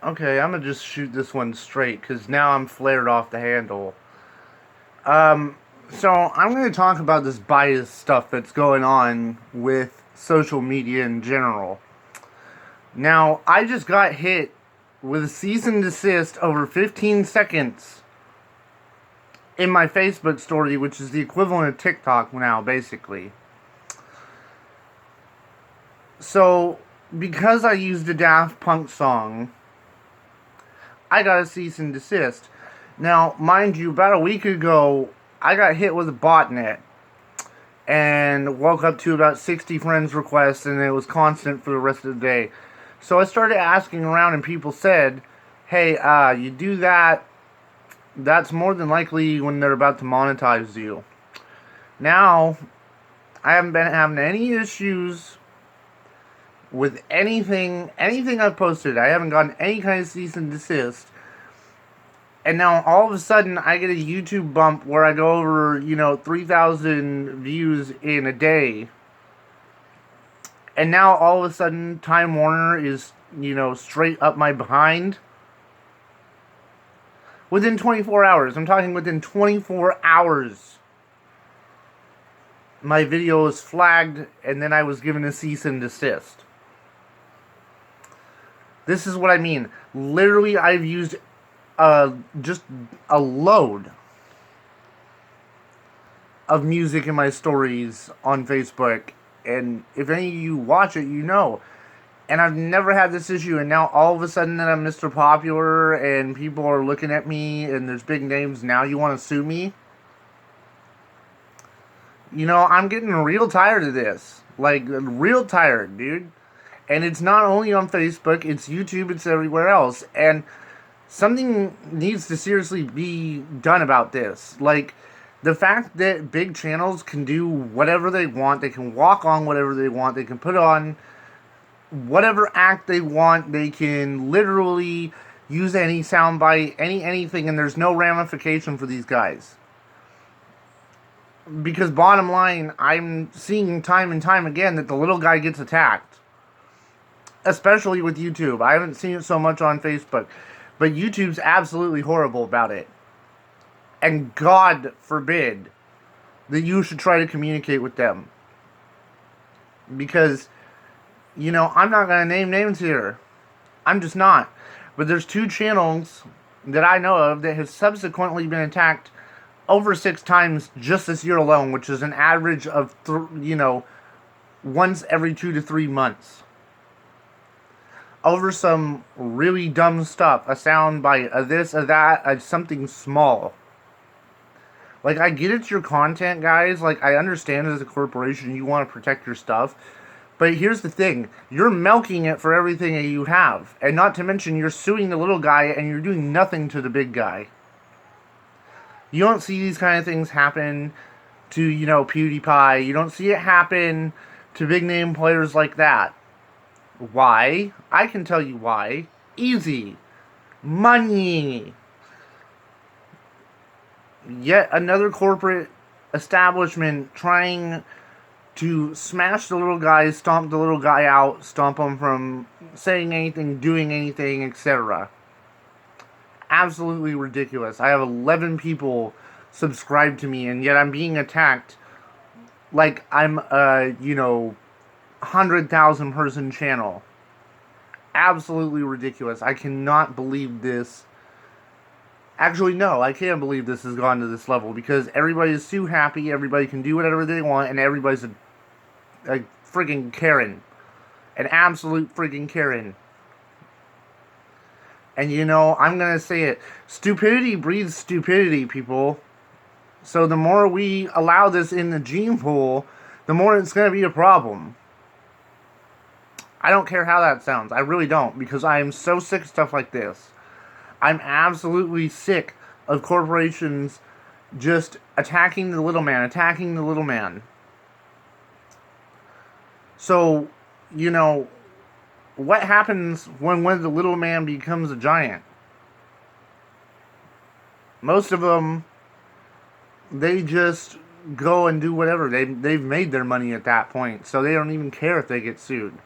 Okay, I'm gonna just shoot this one straight because now I'm flared off the handle. So I'm gonna talk about this bias stuff that's going on with social media in general. Now, I just got hit with a cease and desist over 15 seconds in my Facebook story, which is the equivalent of TikTok now, basically. So, because I used a Daft Punk song, I got a cease and desist. Now, mind you, about a week ago, I got hit with a botnet and woke up to about 60 friends requests, and it was constant for the rest of the day. So I started asking around, and people said, hey, you do that, that's more than likely when they're about to monetize you. Now, I haven't been having any issues with anything I've posted. I haven't gotten any kind of cease and desist. And now all of a sudden I get a YouTube bump where I go over, 3,000 views in a day. And now all of a sudden Time Warner is, straight up my behind. Within 24 hours. I'm talking within 24 hours. My video was flagged and then I was given a cease and desist. This is what I mean. Literally, I've used just a load of music in my stories on Facebook. And if any of you watch it, you know. And I've never had this issue. And now all of a sudden that I'm Mr. Popular and people are looking at me and there's big names, now you want to sue me? I'm getting real tired of this. Like, real tired, dude. And it's not only on Facebook, it's YouTube, it's everywhere else. And something needs to seriously be done about this. Like, the fact that big channels can do whatever they want, they can walk on whatever they want, they can put on whatever act they want, they can literally use any soundbite, anything, and there's no ramification for these guys. Because bottom line, I'm seeing time and time again that the little guy gets attacked. Especially with YouTube. I haven't seen it so much on Facebook. But YouTube's absolutely horrible about it. And God forbid that you should try to communicate with them. Because, I'm not going to name names here. I'm just not. But there's 2 channels that I know of that have subsequently been attacked over 6 times just this year alone, which is an average of, once every 2 to 3 months. Over some really dumb stuff. A sound bite, a this, a that, a something small. Like, I get it's your content, guys. Like, I understand as a corporation you want to protect your stuff. But here's the thing. You're milking it for everything that you have. And not to mention, you're suing the little guy and you're doing nothing to the big guy. You don't see these kind of things happen to, PewDiePie. You don't see it happen to big name players like that. Why? I can tell you why. Easy. Money. Yet another corporate establishment trying to smash the little guy, stomp the little guy out, stomp him from saying anything, doing anything, etc. Absolutely ridiculous. I have 11 people subscribed to me, and yet I'm being attacked like I'm a, 100,000 person channel. Absolutely ridiculous. I cannot believe this. Actually, no, I can't believe this has gone to this level because everybody is too happy, everybody can do whatever they want, and everybody's a friggin' Karen. An absolute friggin' Karen. And I'm gonna say it. Stupidity breeds stupidity, people. So the more we allow this in the gene pool, the more it's gonna be a problem. I don't care how that sounds. I really don't, because I am so sick of stuff like this. I'm absolutely sick of corporations just attacking the little man, attacking the little man. So, what happens when the little man becomes a giant? Most of them, they just go and do whatever. They've made their money at that point, so they don't even care if they get sued.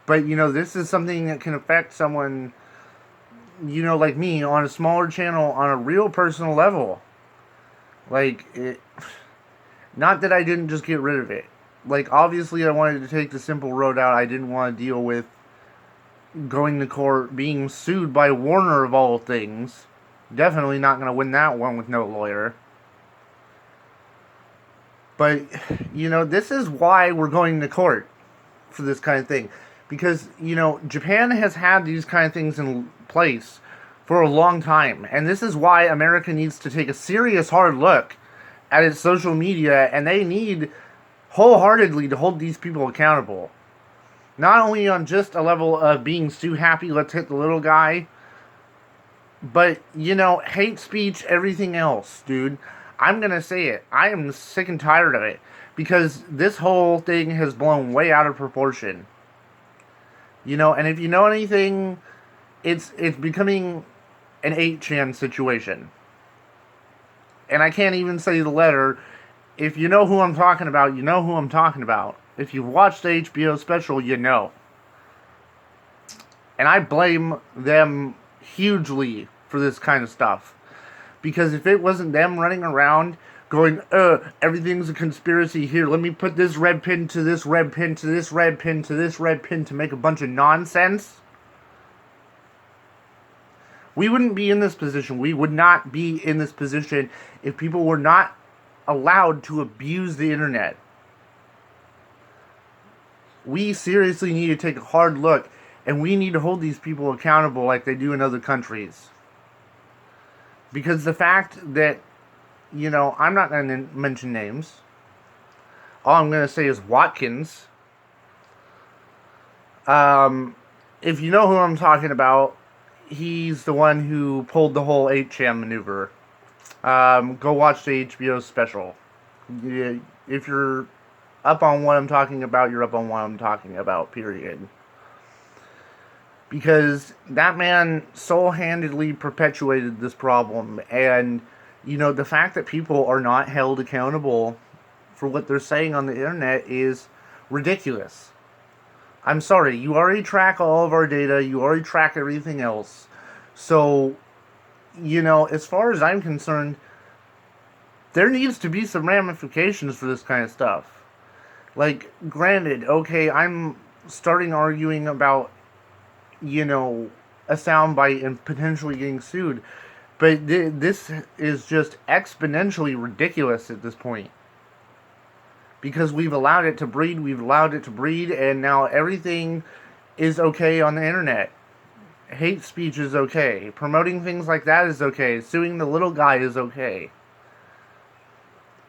But, this is something that can affect someone, like me, on a smaller channel, on a real personal level. Like, not that I didn't just get rid of it. Like, obviously, I wanted to take the simple road out. I didn't want to deal with going to court, being sued by Warner of all things. Definitely not going to win that one with no lawyer. But, this is why we're going to court for this kind of thing. Because, Japan has had these kind of things in place for a long time. And this is why America needs to take a serious hard look at its social media. And they need wholeheartedly to hold these people accountable. Not only on just a level of being too happy, let's hit the little guy. But, hate speech, everything else, dude. I'm going to say it. I am sick and tired of it. Because this whole thing has blown way out of proportion. And if you know anything, it's becoming an 8chan situation. And I can't even say the letter. If you know who I'm talking about, you know who I'm talking about. If you've watched the HBO special, you know. And I blame them hugely for this kind of stuff. Because if it wasn't them running around going, everything's a conspiracy here, let me put this red pin to this red pin to this red pin to this red pin to make a bunch of nonsense, we wouldn't be in this position. We would not be in this position if people were not allowed to abuse the internet. We seriously need to take a hard look, and we need to hold these people accountable like they do in other countries. Because the fact that, I'm not going to mention names. All I'm going to say is Watkins. If you know who I'm talking about, he's the one who pulled the whole 8chan maneuver. Go watch the HBO special. If you're up on what I'm talking about, you're up on what I'm talking about, period. Because that man sole-handedly perpetuated this problem. And, the fact that people are not held accountable for what they're saying on the internet is ridiculous. I'm sorry, you already track all of our data, you already track everything else. So, as far as I'm concerned, there needs to be some ramifications for this kind of stuff. Like, granted, okay, I'm starting arguing about, a soundbite and potentially getting sued. But this is just exponentially ridiculous at this point. Because we've allowed it to breed, and now everything is okay on the internet. Hate speech is okay. Promoting things like that is okay. Suing the little guy is okay.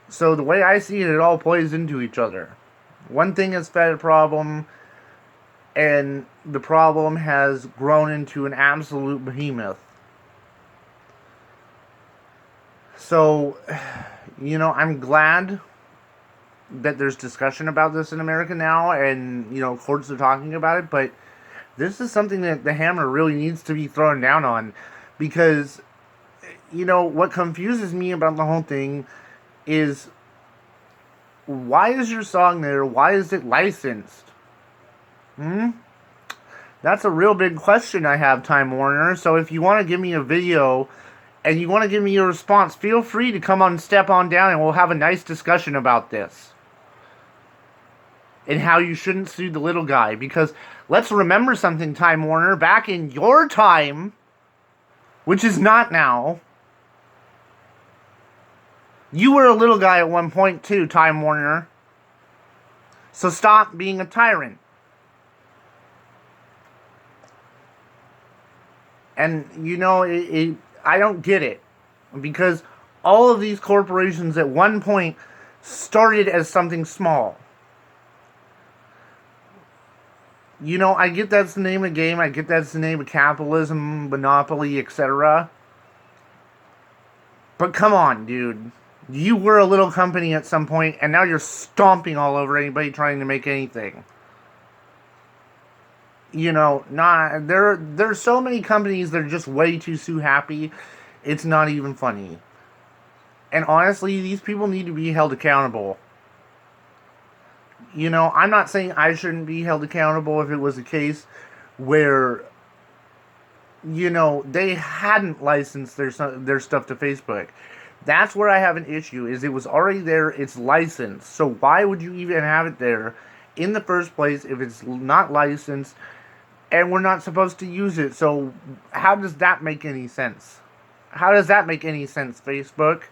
So the way I see it, it all plays into each other. One thing has fed a problem, and the problem has grown into an absolute behemoth. So, I'm glad that there's discussion about this in America now, and, courts are talking about it, but this is something that the hammer really needs to be thrown down on, because, what confuses me about the whole thing is, why is your song there? Why is it licensed? That's a real big question I have, Time Warner. So if you want to give me a video and you want to give me your response, feel free to come on, step on down, and we'll have a nice discussion about this. And how you shouldn't sue the little guy. Because let's remember something, Time Warner. Back in your time, which is not now, you were a little guy at one point too, Time Warner. So stop being a tyrant. And, I don't get it. Because all of these corporations at one point started as something small. I get that's the name of the game. I get that's the name of capitalism, monopoly, etc. But come on, dude. You were a little company at some point, and now you're stomping all over anybody trying to make anything. There's so many companies that are just way too happy. It's not even funny. And honestly, these people need to be held accountable. I'm not saying I shouldn't be held accountable if it was a case where, they hadn't licensed their stuff to Facebook. That's where I have an issue, is it was already there, it's licensed. So why would you even have it there in the first place if it's not licensed and we're not supposed to use it? So how does that make any sense? How does that make any sense, Facebook?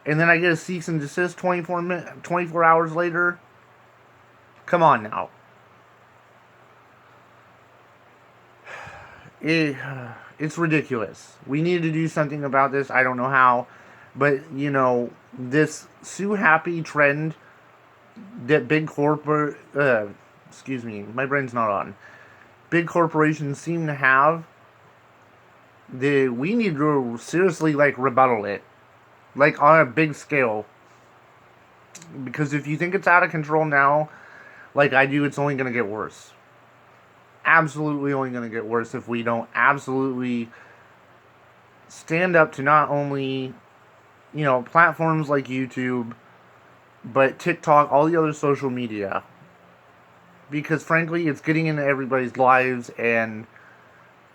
And then I get a cease and desist 24 hours later? Come on now. It, it's ridiculous. We need to do something about this. I don't know how. But, this Sue Happy trend that big corporate, excuse me, my brain's not on. Big corporations seem to have, we need to seriously, rebuttal it. On a big scale. Because if you think it's out of control now, like I do, it's only going to get worse. Absolutely only going to get worse if we don't absolutely stand up to not only, platforms like YouTube, but TikTok, all the other social media. Because frankly, it's getting into everybody's lives and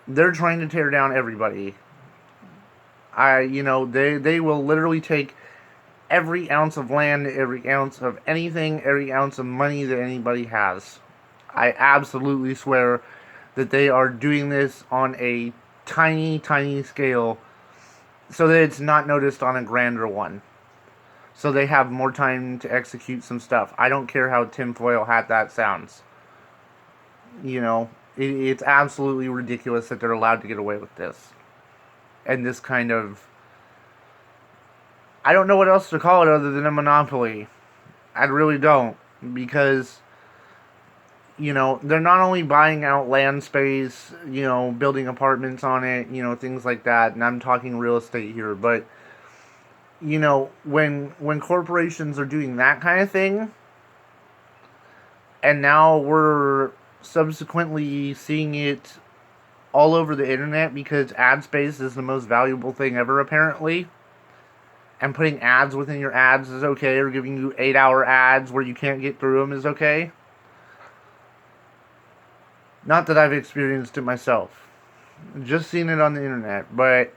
they're trying to tear down everybody. They will literally take every ounce of land, every ounce of anything, every ounce of money that anybody has. I absolutely swear that they are doing this on a tiny, tiny scale so that it's not noticed on a grander one. So they have more time to execute some stuff. I don't care how tinfoil hat that sounds. It's absolutely ridiculous that they're allowed to get away with this. And this kind of... I don't know what else to call it other than a monopoly. I really don't. Because, they're not only buying out land space, building apartments on it, things like that. And I'm talking real estate here. But, when corporations are doing that kind of thing, and now we're subsequently seeing it all over the internet because ad space is the most valuable thing ever, apparently. And putting ads within your ads is okay, or giving you 8-hour ads where you can't get through them is okay. Not that I've experienced it myself. Just seen it on the internet. But,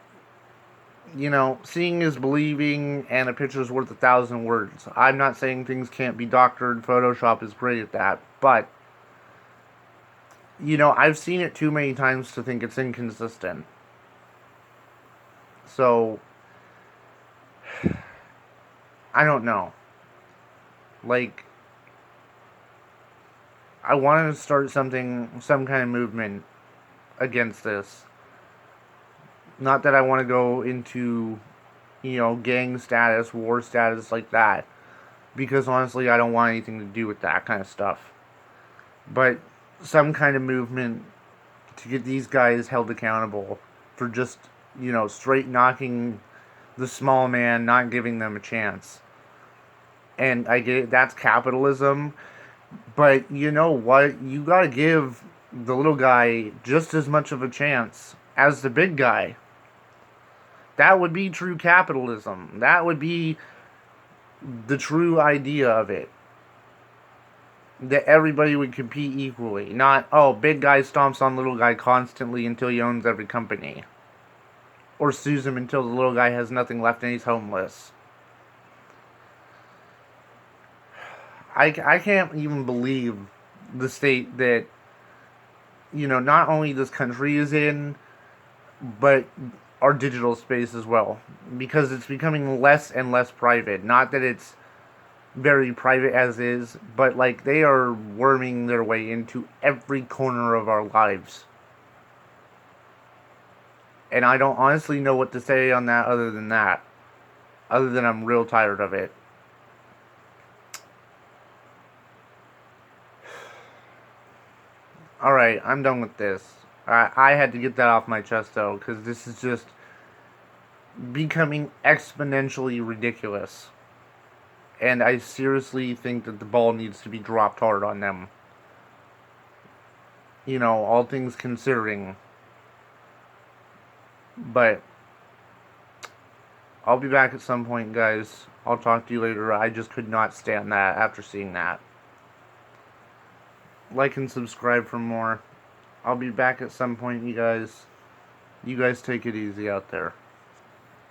seeing is believing, and a picture's worth 1,000 words. I'm not saying things can't be doctored. Photoshop is great at that. But, I've seen it too many times to think it's inconsistent. So, I don't know. I wanted to start some kind of movement against this. Not that I want to go into, gang status, war status like that. Because honestly, I don't want anything to do with that kind of stuff. But some kind of movement to get these guys held accountable for just, straight knocking the small man, not giving them a chance. And I get it, that's capitalism. But you know what? You gotta give the little guy just as much of a chance as the big guy. That would be true capitalism. That would be the true idea of it. That everybody would compete equally. Not, big guy stomps on little guy constantly until he owns every company. Or sues him until the little guy has nothing left and he's homeless. I can't even believe the state that, not only this country is in, but our digital space as well. Because it's becoming less and less private. Not that it's very private as is, but they are worming their way into every corner of our lives. And I don't honestly know what to say on that other than that. Other than I'm real tired of it. Alright, I'm done with this. I had to get that off my chest though, because this is just becoming exponentially ridiculous. And I seriously think that the ball needs to be dropped hard on them. All things considering. But I'll be back at some point, guys. I'll talk to you later. I just could not stand that after seeing that. like and subscribe for more. I'll be back at some point, you guys. You guys take it easy out there.